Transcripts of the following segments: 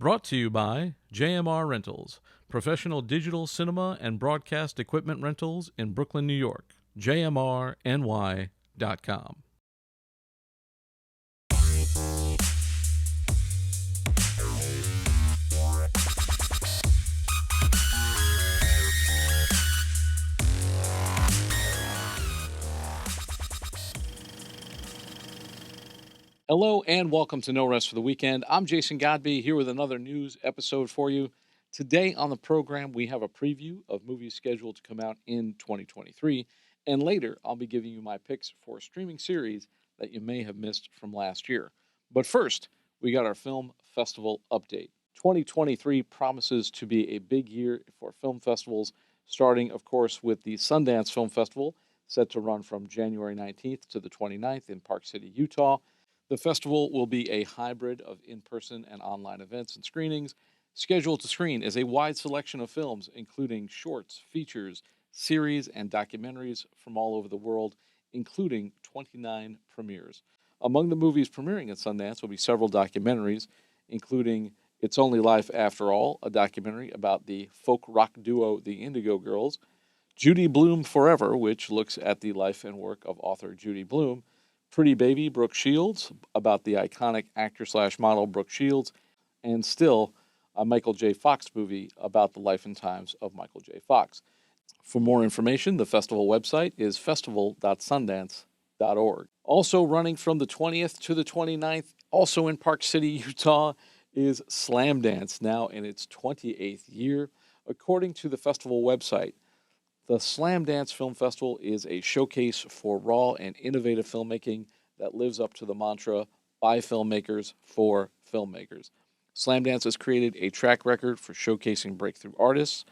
Brought to you by JMR Rentals, professional digital cinema and broadcast equipment rentals in Brooklyn, New York. JMRNY.com. Hello and welcome to No Rest for the Weekend. I'm Jason Godbey here with another news episode for you. Today on the program, we have a preview of movies scheduled to come out in 2023. And later, I'll be giving you my picks for a streaming series that you may have missed from last year. But first, we got our film festival update. 2023 promises to be a big year for film festivals, starting, of course, with the Sundance Film Festival, set to run from January 19th to the 29th in Park City, Utah. The festival will be a hybrid of in-person and online events and screenings. Scheduled to screen is a wide selection of films, including shorts, features, series, and documentaries from all over the world, including 29 premieres. Among the movies premiering at Sundance will be several documentaries, including It's Only Life After All, a documentary about the folk rock duo The Indigo Girls, Judy Blume Forever, which looks at the life and work of author Judy Blume, Pretty Baby, Brooke Shields, about the iconic actor/model Brooke Shields, and still a Michael J. Fox movie about the life and times of Michael J. Fox. For more information, the festival website is festival.sundance.org. Also running from the 20th to the 29th, also in Park City, Utah, is Slamdance, now in its 28th year. According to the festival website, the Slamdance Film Festival is a showcase for raw and innovative filmmaking that lives up to the mantra, by filmmakers, for filmmakers. Slamdance has created a track record for showcasing breakthrough artists.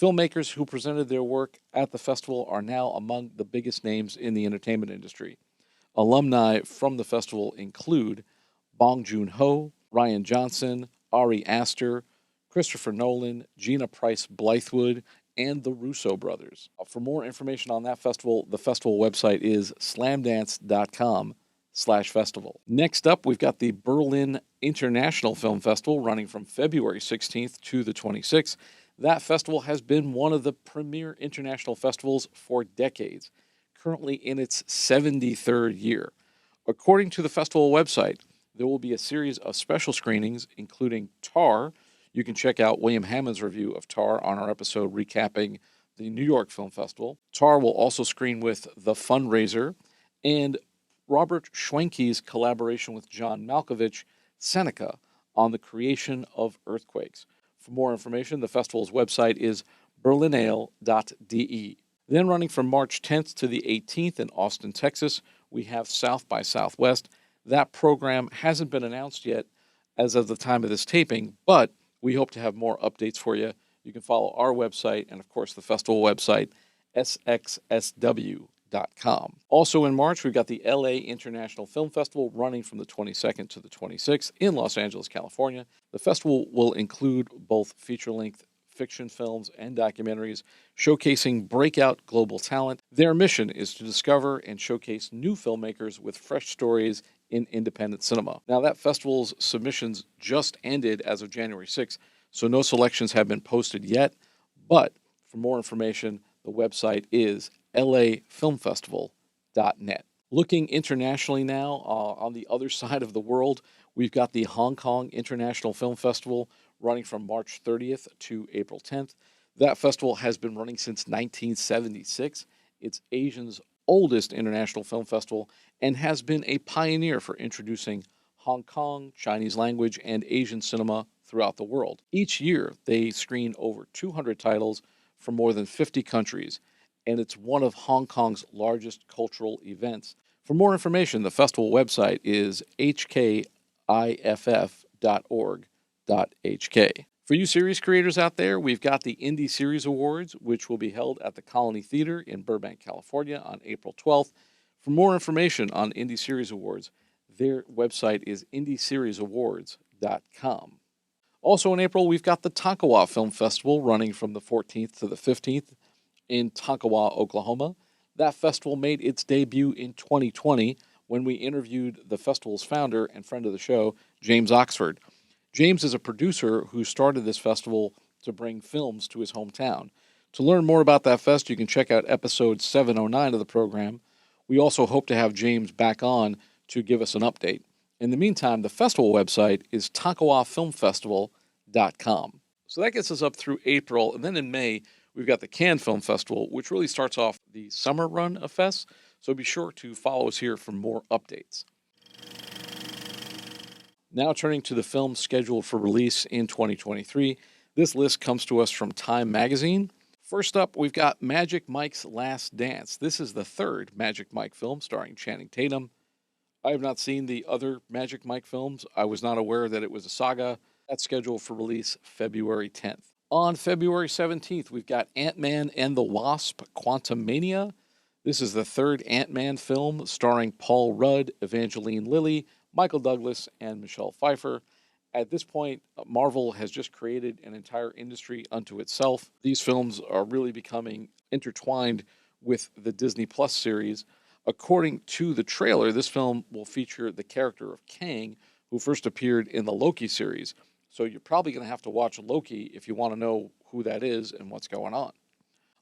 Filmmakers who presented their work at the festival are now among the biggest names in the entertainment industry. Alumni from the festival include Bong Joon-ho, Ryan Johnson, Ari Aster, Christopher Nolan, Gina Price Blythewood, and the Russo brothers. For more information on that festival, the festival website is slamdance.com/festival. Next up, we've got the Berlin International Film Festival running from February 16th to the 26th. That festival has been one of the premier international festivals for decades, currently in its 73rd year. According to the festival website, there will be a series of special screenings, including Tar. You can check out William Hammond's review of Tar on our episode recapping the New York Film Festival. Tar will also screen with The Fundraiser and Robert Schwenke's collaboration with John Malkovich, Seneca, on the creation of earthquakes. For more information, the festival's website is berlinale.de. Then running from March 10th to the 18th in Austin, Texas, we have South by Southwest. That program hasn't been announced yet as of the time of this taping, but we hope to have more updates for you. You can follow our website and, of course, the festival website, sxsw.com. Also in March, we've got the LA International Film Festival running from the 22nd to the 26th in Los Angeles, California. The festival will include both feature-length fiction films and documentaries showcasing breakout global talent. Their mission is to discover and showcase new filmmakers with fresh stories in independent cinema. Now, that festival's submissions just ended as of January 6th, so no selections have been posted yet. But for more information, the website is lafilmfestival.net. Looking internationally now, on the other side of the world, we've got the Hong Kong International Film Festival running from March 30th to April 10th. That festival has been running since 1976. It's Asia's oldest international film festival and has been a pioneer for introducing Hong Kong, Chinese language, and Asian cinema throughout the world. Each year, they screen over 200 titles from more than 50 countries, and it's one of Hong Kong's largest cultural events. For more information, the festival website is hkiff.org.hk. For you series creators out there, we've got the Indie Series Awards, which will be held at the Colony Theater in Burbank, California on April 12th. For more information on Indie Series Awards, their website is indieseriesawards.com. Also in April, we've got the Tonkawa Film Festival running from the 14th to the 15th in Tonkawa, Oklahoma. That festival made its debut in 2020 when we interviewed the festival's founder and friend of the show, James Oxford. James is a producer who started this festival to bring films to his hometown. To learn more about that fest, you can check out episode 709 of the program. We also hope to have James back on to give us an update. In the meantime, the festival website is takawafilmfestival.com. So that gets us up through April, and then in May, we've got the Cannes Film Festival, which really starts off the summer run of fests, so be sure to follow us here for more updates. Now turning to the films scheduled for release in 2023, this list comes to us from Time Magazine. First up, we've got Magic Mike's Last Dance. This is the third Magic Mike film starring Channing Tatum. I have not seen the other Magic Mike films. I was not aware that it was a saga. That's scheduled for release February 10th. On February 17th, we've got Ant-Man and the Wasp: Quantumania. This is the third Ant-Man film starring Paul Rudd, Evangeline Lilly, Michael Douglas, and Michelle Pfeiffer. At this point, Marvel has just created an entire industry unto itself. These films are really becoming intertwined with the Disney Plus series. According to the trailer, this film will feature the character of Kang, who first appeared in the Loki series. So you're probably going to have to watch Loki if you want to know who that is and what's going on.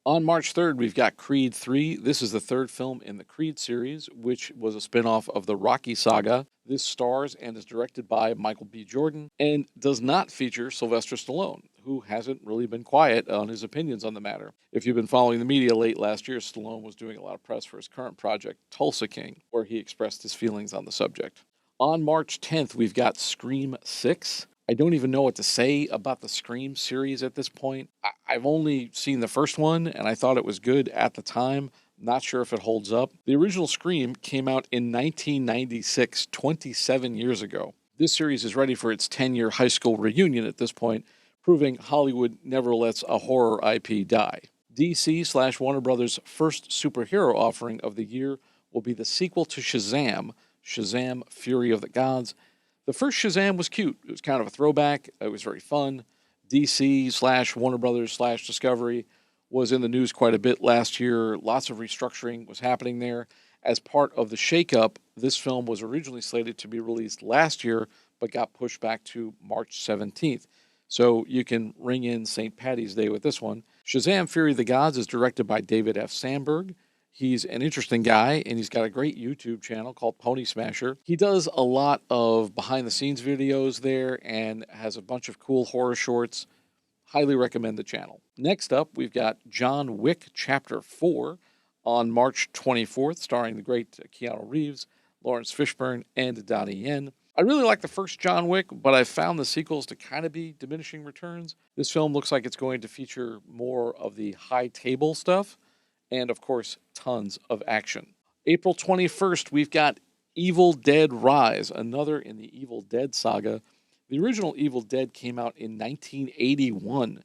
On March 3rd, we've got Creed 3. This is the third film in the Creed series, which was a spin-off of the Rocky saga. This stars and is directed by Michael B. Jordan and does not feature Sylvester Stallone, who hasn't really been quiet on his opinions on the matter. If you've been following the media late last year, Stallone was doing a lot of press for his current project, Tulsa King, where he expressed his feelings on the subject. On March 10th, we've got Scream 6. I don't even know what to say about the Scream series at this point. I've only seen the first one, and I thought it was good at the time. Not sure if it holds up. The original Scream came out in 1996, 27 years ago. This series is ready for its 10-year high school reunion at this point, proving Hollywood never lets a horror IP die. DC/Warner Brothers' first superhero offering of the year will be the sequel to Shazam, Shazam: Fury of the Gods. The first Shazam was cute. It was kind of a throwback. It was very fun. DC/Warner Brothers/Discovery was in the news quite a bit last year. Lots of restructuring was happening there. As part of the shakeup, this film was originally slated to be released last year, but got pushed back to March 17th. So you can ring in St. Paddy's Day with this one. Shazam: Fury of the Gods is directed by David F. Sandberg. He's an interesting guy, and he's got a great YouTube channel called Pony Smasher. He does a lot of behind-the-scenes videos there and has a bunch of cool horror shorts. Highly recommend the channel. Next up, we've got John Wick Chapter 4 on March 24th, starring the great Keanu Reeves, Lawrence Fishburne, and Donnie Yen. I really like the first John Wick, but I've found the sequels to kind of be diminishing returns. This film looks like it's going to feature more of the high table stuff, and of course, tons of action. April 21st, we've got Evil Dead Rise, another in the Evil Dead saga. The original Evil Dead came out in 1981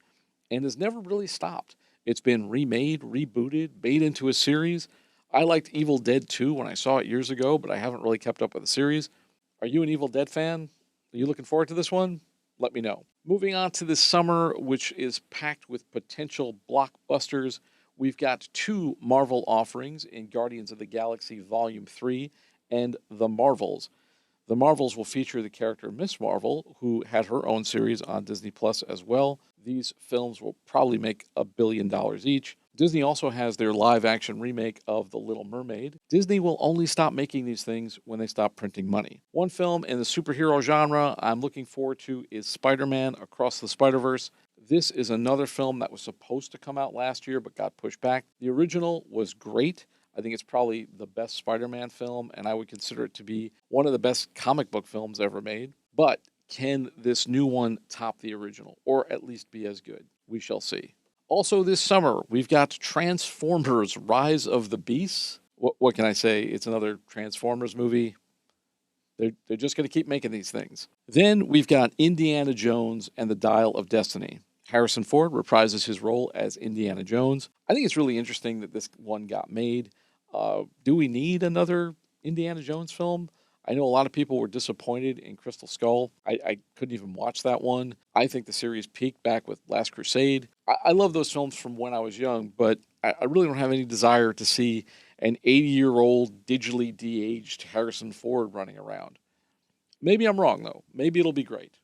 and has never really stopped. It's been remade, rebooted, made into a series. I liked Evil Dead 2 when I saw it years ago, but I haven't really kept up with the series. Are you an Evil Dead fan? Are you looking forward to this one? Let me know. Moving on to this summer, which is packed with potential blockbusters, we've got two Marvel offerings in Guardians of the Galaxy Volume 3 and The Marvels. The Marvels will feature the character Miss Marvel, who had her own series on Disney Plus as well. These films will probably make $1 billion each. Disney also has their live-action remake of The Little Mermaid. Disney will only stop making these things when they stop printing money. One film in the superhero genre I'm looking forward to is Spider-Man Across the Spider-Verse. This is another film that was supposed to come out last year but got pushed back. The original was great. I think it's probably the best Spider-Man film, and I would consider it to be one of the best comic book films ever made. But can this new one top the original, or at least be as good? We shall see. Also this summer, we've got Transformers Rise of the Beasts. What can I say? It's another Transformers movie. They're just going to keep making these things. Then we've got Indiana Jones and the Dial of Destiny. Harrison Ford reprises his role as Indiana Jones. I think it's really interesting that this one got made. Do we need another Indiana Jones film? I know a lot of people were disappointed in Crystal Skull. I couldn't even watch that one. I think the series peaked back with Last Crusade. I love those films from when I was young, but I really don't have any desire to see an 80-year-old digitally de-aged Harrison Ford running around. Maybe I'm wrong, though. Maybe it'll be great.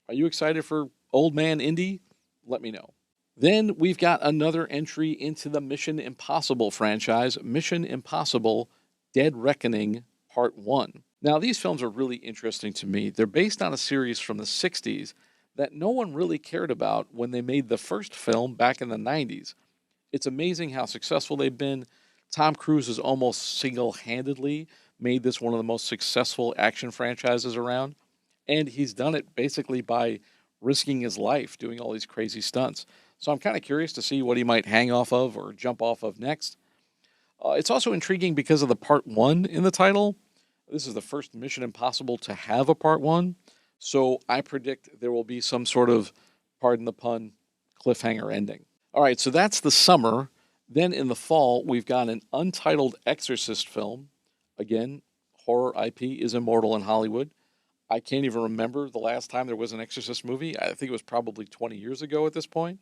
Are you excited for Old Man Indy? Let me know. Then we've got another entry into the Mission Impossible franchise, Mission Impossible Dead Reckoning Part 1. Now, these films are really interesting to me. They're based on a series from the 60s that no one really cared about when they made the first film back in the 90s. It's amazing how successful they've been. Tom Cruise has almost single-handedly made this one of the most successful action franchises around, and he's done it basically by risking his life doing all these crazy stunts. So I'm kind of curious to see what he might hang off of or jump off of next. It's also intriguing because of the Part 1 in the title. This is the first Mission Impossible to have a Part 1, so I predict there will be some sort of, pardon the pun, cliffhanger ending. All right, so that's the summer. Then in the fall, we've got an untitled Exorcist film. Again, horror IP is immortal in Hollywood. I can't even remember the last time there was an Exorcist movie. I think it was probably 20 years ago at this point.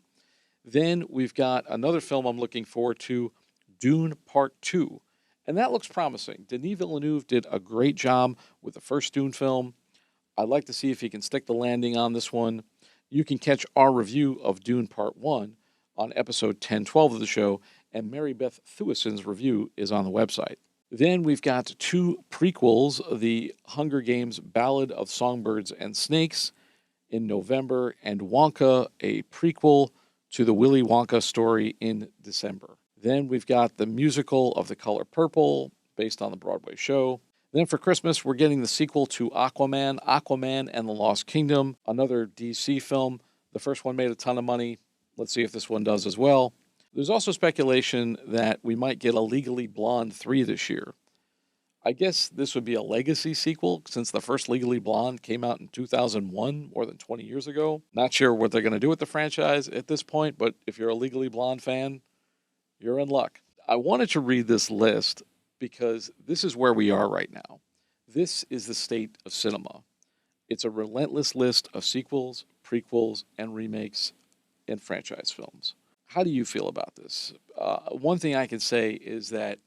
Then we've got another film I'm looking forward to, Dune Part 2. And that looks promising. Denis Villeneuve did a great job with the first Dune film. I'd like to see if he can stick the landing on this one. You can catch our review of Dune Part 1 on episode 1012 of the show, and Mary Beth Thewison's review is on the website. Then we've got two prequels, the Hunger Games Ballad of Songbirds and Snakes in November, and Wonka, a prequel to the Willy Wonka story in December. Then we've got the musical of The Color Purple, based on the Broadway show. Then for Christmas, we're getting the sequel to Aquaman, Aquaman and the Lost Kingdom, another DC film. The first one made a ton of money. Let's see if this one does as well. There's also speculation that we might get a Legally Blonde 3 this year. I guess this would be a legacy sequel since the first Legally Blonde came out in 2001, more than 20 years ago. Not sure what they're going to do with the franchise at this point, but if you're a Legally Blonde fan, you're in luck. I wanted to read this list because this is where we are right now. This is the state of cinema. It's a relentless list of sequels, prequels, and remakes and franchise films. How do you feel about this? One thing I can say is that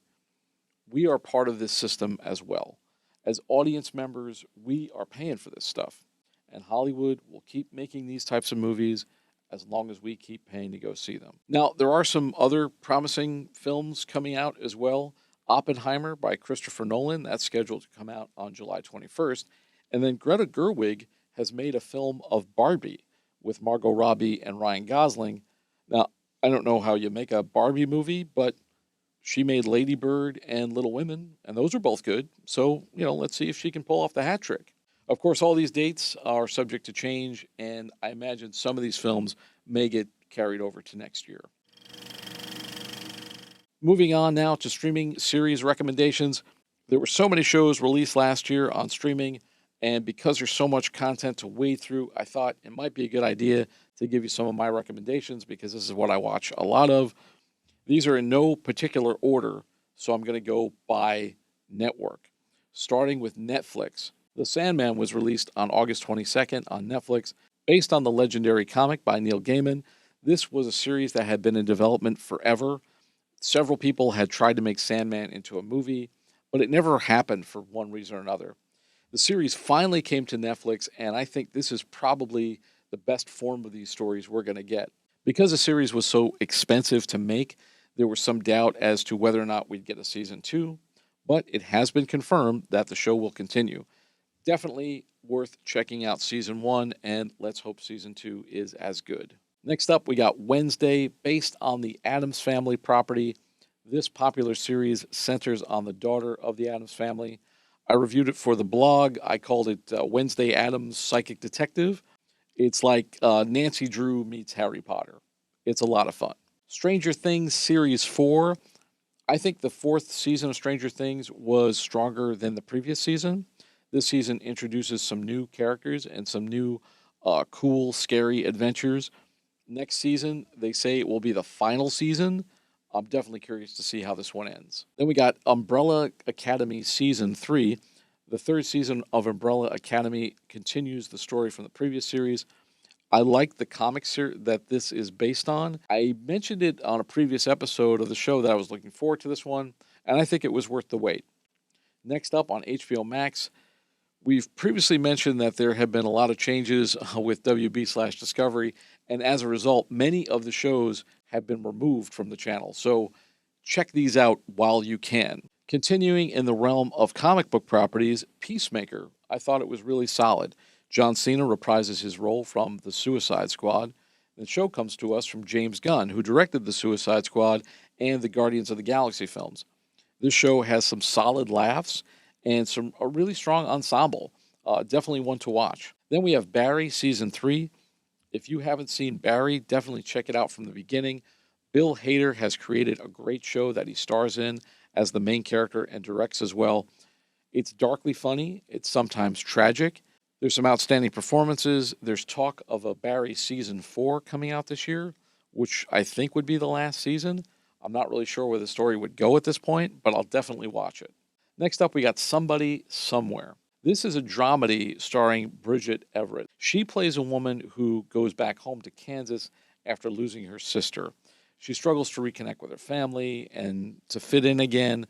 we are part of this system as well. As audience members, we are paying for this stuff. And Hollywood will keep making these types of movies as long as we keep paying to go see them. Now, there are some other promising films coming out as well. Oppenheimer by Christopher Nolan, that's scheduled to come out on July 21st. And then Greta Gerwig has made a film of Barbie with Margot Robbie and Ryan Gosling. Now, I don't know how you make a Barbie movie, but she made Lady Bird and Little Women, and those are both good. So, let's see if she can pull off the hat trick. Of course, all these dates are subject to change, and I imagine some of these films may get carried over to next year. Moving on now to streaming series recommendations. There were so many shows released last year on streaming, and because there's so much content to wade through, I thought it might be a good idea to give you some of my recommendations because this is what I watch a lot of. These are in no particular order, so I'm going to go by network. Starting with Netflix. The Sandman was released on August 22nd on Netflix. Based on the legendary comic by Neil Gaiman, this was a series that had been in development forever. Several people had tried to make Sandman into a movie, but it never happened for one reason or another. The series finally came to Netflix, and I think this is probably the best form of these stories we're going to get. Because the series was so expensive to make, there was some doubt as to whether or not we'd get a season 2, but it has been confirmed that the show will continue. Definitely worth checking out season 1, and let's hope season 2 is as good. Next up, we got Wednesday, based on the Addams Family property. This popular series centers on the daughter of the Addams Family. I reviewed it for the blog. I called it Wednesday Addams Psychic Detective. It's like Nancy Drew meets Harry Potter. It's a lot of fun. Stranger Things Series 4. I think the 4th season of Stranger Things was stronger than the previous season. This season introduces some new characters and some new cool, scary adventures. Next season, they say it will be the final season. I'm definitely curious to see how this one ends. Then we got Umbrella Academy Season 3. The 3rd season of Umbrella Academy continues the story from the previous series. I like the comics that this is based on. I mentioned it on a previous episode of the show that I was looking forward to this one, and I think it was worth the wait. Next up on HBO Max, We've previously mentioned that there have been a lot of changes with WB/Discovery, and as a result, many of the shows have been removed from the channel. So check these out while you can. Continuing in the realm of comic book properties, Peacemaker. I thought it was really solid. John Cena reprises his role from The Suicide Squad. The show comes to us from James Gunn, who directed The Suicide Squad and the Guardians of the Galaxy films. This show has some solid laughs and a really strong ensemble. Definitely one to watch. Then we have Barry Season 3. If you haven't seen Barry, definitely check it out from the beginning. Bill Hader has created a great show that he stars in as the main character and directs as well. It's darkly funny. It's sometimes tragic. There's some outstanding performances. There's talk of a Barry Season 4 coming out this year, which I think would be the last season. I'm not really sure where the story would go at this point, but I'll definitely watch it. Next up, we got Somebody Somewhere. This is a dramedy starring Bridget Everett. She plays a woman who goes back home to Kansas after losing her sister. She struggles to reconnect with her family and to fit in again,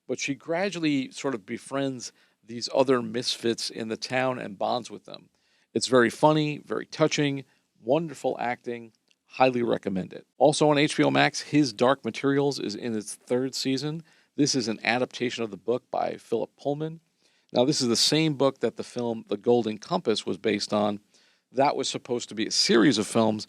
but she gradually sort of befriends these other misfits in the town and bonds with them. It's very funny, very touching, wonderful acting. Highly recommend it. Also on HBO Max, His Dark Materials is in its 3rd season. This is an adaptation of the book by Philip Pullman. Now, this is the same book that the film The Golden Compass was based on. That was supposed to be a series of films,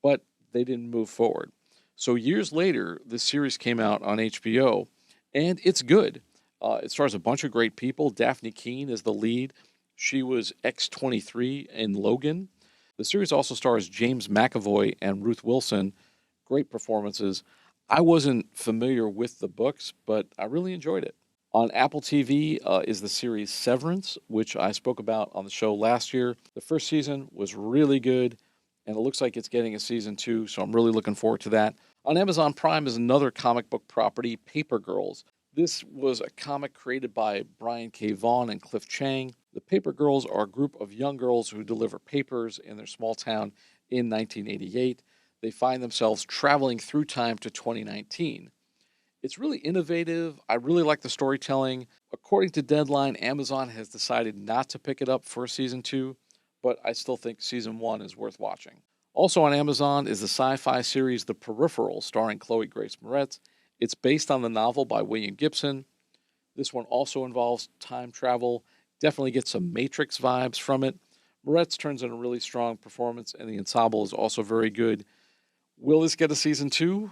but they didn't move forward. So years later, this series came out on HBO, and it's good. It stars a bunch of great people. Daphne Keane is the lead. She was X-23 in Logan. The series also stars James McAvoy and Ruth Wilson. Great performances. I wasn't familiar with the books, but I really enjoyed it. On Apple TV is the series Severance, which I spoke about on the show last year. The first season was really good, and it looks like it's getting a season 2, so I'm really looking forward to that. On Amazon Prime is another comic book property, Paper Girls. This was a comic created by Brian K. Vaughan and Cliff Chang. The Paper Girls are a group of young girls who deliver papers in their small town in 1988. They find themselves traveling through time to 2019. It's really innovative. I really like the storytelling. According to Deadline, Amazon has decided not to pick it up for season 2, but I still think season 1 is worth watching. Also on Amazon is the sci-fi series The Peripheral, starring Chloe Grace Moretz. It's based on the novel by William Gibson. This one also involves time travel. Definitely get some Matrix vibes from it. Moretz turns in a really strong performance, and the ensemble is also very good. Will this get a season 2?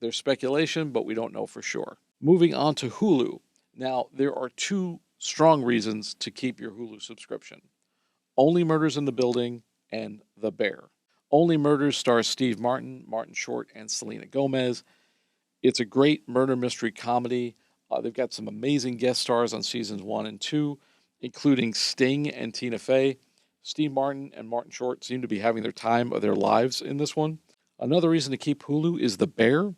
There's speculation, but we don't know for sure. Moving on to Hulu. Now, there are 2 strong reasons to keep your Hulu subscription. Only Murders in the Building and The Bear. Only Murders stars Steve Martin, Martin Short, and Selena Gomez. It's a great murder mystery comedy. They've got some amazing guest stars on seasons 1 and 2, including Sting and Tina Fey. Steve Martin and Martin Short seem to be having their time of their lives in this one. Another reason to keep Hulu is The Bear.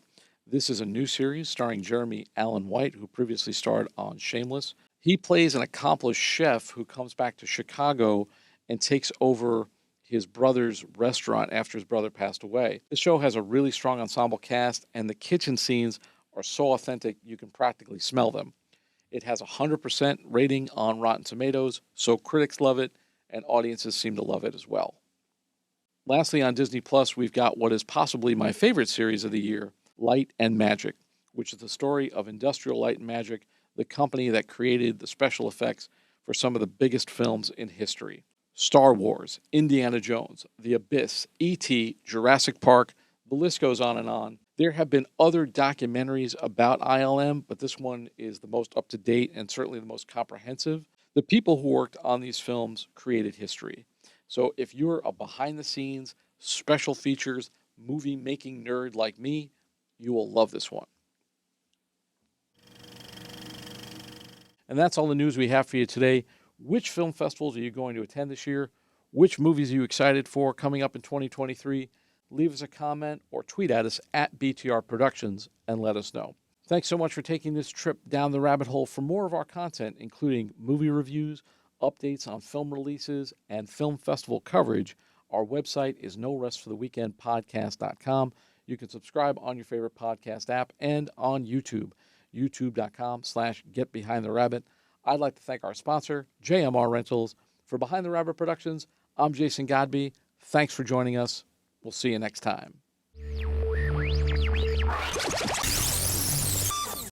This is a new series starring Jeremy Allen White, who previously starred on Shameless. He plays an accomplished chef who comes back to Chicago and takes over his brother's restaurant after his brother passed away. The show has a really strong ensemble cast, and the kitchen scenes are so authentic you can practically smell them. It has a 100% rating on Rotten Tomatoes, so critics love it, and audiences seem to love it as well. Lastly, on Disney Plus, we've got what is possibly my favorite series of the year, Light and Magic, which is the story of Industrial Light and Magic, the company that created the special effects for some of the biggest films in history. Star Wars, Indiana Jones, The Abyss, E.T., Jurassic Park, the list goes on and on. There have been other documentaries about ILM, but this one is the most up-to-date and certainly the most comprehensive. The people who worked on these films created history. So if you're a behind-the-scenes, special features, movie-making nerd like me, you will love this one. And that's all the news we have for you today. Which film festivals are you going to attend this year? Which movies are you excited for coming up in 2023? Leave us a comment or tweet at us at BTR Productions and let us know. Thanks so much for taking this trip down the rabbit hole. For more of our content, including movie reviews, updates on film releases, and film festival coverage, our website is norestfortheweekendpodcast.com. You can subscribe on your favorite podcast app and on YouTube, youtube.com/getbehindtherabbit. I'd like to thank our sponsor, JMR Rentals. For Behind the Rabbit Productions, I'm Jason Godbey. Thanks for joining us. We'll see you next time.